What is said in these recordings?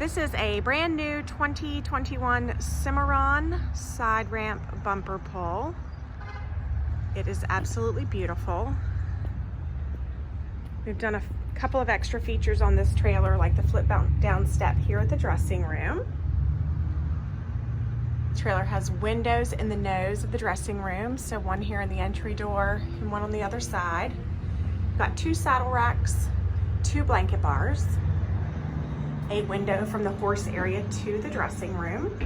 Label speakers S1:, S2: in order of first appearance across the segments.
S1: This is a brand new 2021 Cimarron side ramp bumper pull. It is absolutely beautiful. We've done a couple of extra features on this trailer, like the flip down step here at the dressing room. The trailer has windows in the nose of the dressing room, so one here in the entry door and one on the other side. We've got 2 saddle racks, 2 blanket bars, a window from the horse area to the dressing room,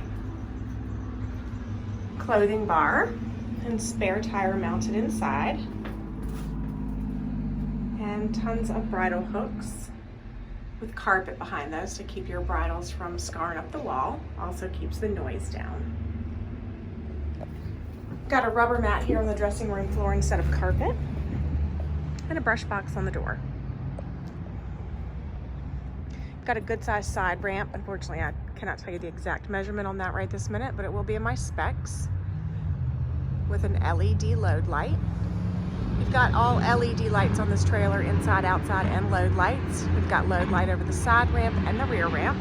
S1: clothing bar, and spare tire mounted inside, and tons of bridle hooks with carpet behind those to keep your bridles from scarring up the wall. Also keeps the noise down. Got a rubber mat here on the dressing room floor instead of carpet, and a brush box on the door. Got a good sized side ramp. Unfortunately, I cannot tell you the exact measurement on that right this minute, but it will be in my specs, with an LED load light. We've got all LED lights on this trailer, inside, outside, and load lights. We've got load light over the side ramp and the rear ramp.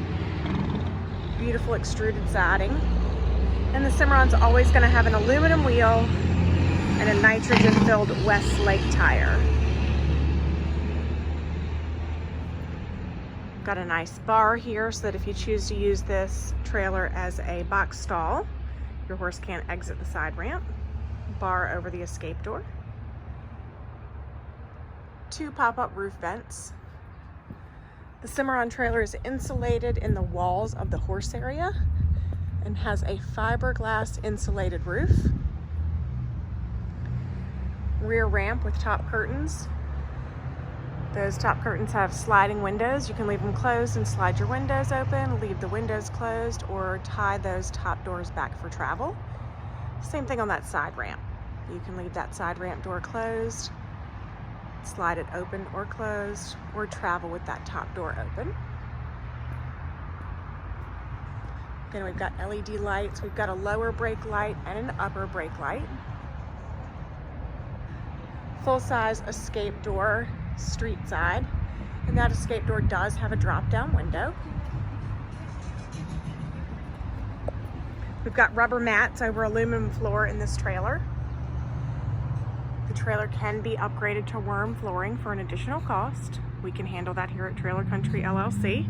S1: Beautiful extruded siding. And the Cimarron's always gonna have an aluminum wheel and a nitrogen-filled Westlake tire. Got a nice bar here so that if you choose to use this trailer as a box stall, your horse can't exit the side ramp. Bar over the escape door. 2 pop-up roof vents. The Cimarron trailer is insulated in the walls of the horse area and has a fiberglass insulated roof. Rear ramp with top curtains. Those top curtains have sliding windows. You can leave them closed and slide your windows open, leave the windows closed, or tie those top doors back for travel. Same thing on that side ramp. You can leave that side ramp door closed, slide it open or closed, or travel with that top door open. Again, we've got LED lights. We've got a lower brake light and an upper brake light. Full-size escape door, street side, and that escape door does have a drop-down window. We've got rubber mats over aluminum floor in this trailer. The trailer can be upgraded to worm flooring for an additional cost. We can handle that here at Trailer Country LLC.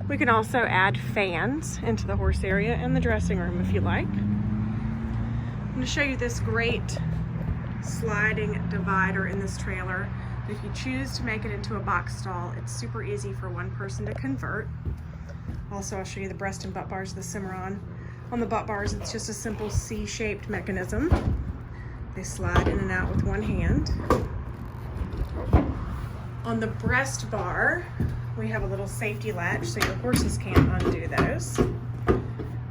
S1: We can also add fans into the horse area and the dressing room if you like. I'm going to show you this great sliding divider in this trailer. If you choose to make it into a box stall, it's super easy for one person to convert. Also, I'll show you the breast and butt bars of the Cimarron. On the butt bars, it's just a simple C-shaped mechanism. They slide in and out with one hand. On the breast bar, we have a little safety latch so your horses can't undo those.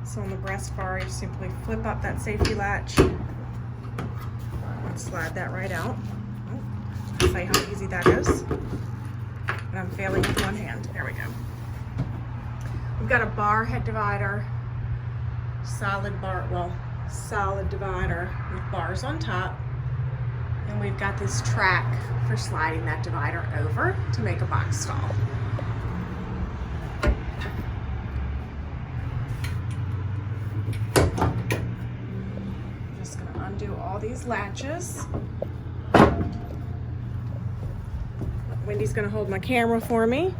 S1: So on the breast bar, you simply flip up that safety latch and slide that right out. I'll say how easy that is. But I'm failing with one hand. There we go. We've got a bar head divider, solid divider with bars on top. And we've got this track for sliding that divider over to make a box stall. Just gonna undo all these latches. Wendy's gonna hold my camera for me.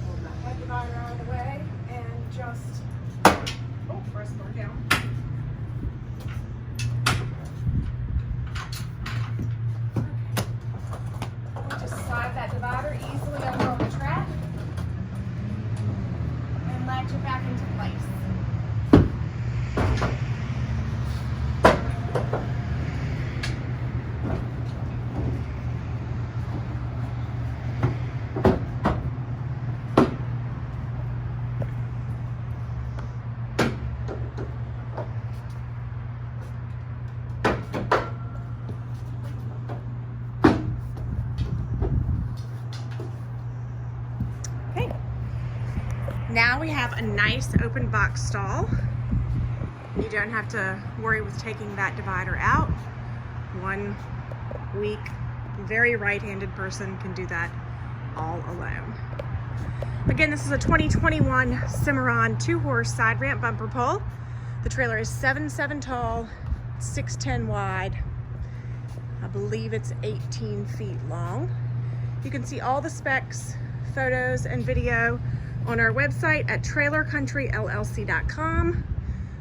S1: Hold my head divider out of the way and just, press bar down. Slide that divider easily over on the track and latch it back into place. Now we have a nice open box stall. You don't have to worry with taking that divider out. One weak, very right-handed person can do that all alone. Again, this is a 2021 Cimarron 2-horse side ramp bumper pull. The trailer is 7'7" tall, 6'10" wide. I believe it's 18 feet long. You can see all the specs, photos, and video on our website at trailercountryllc.com.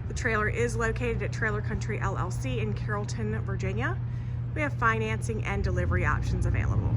S1: The trailer is located at Trailer Country LLC in Carrollton, Virginia. We have financing and delivery options available.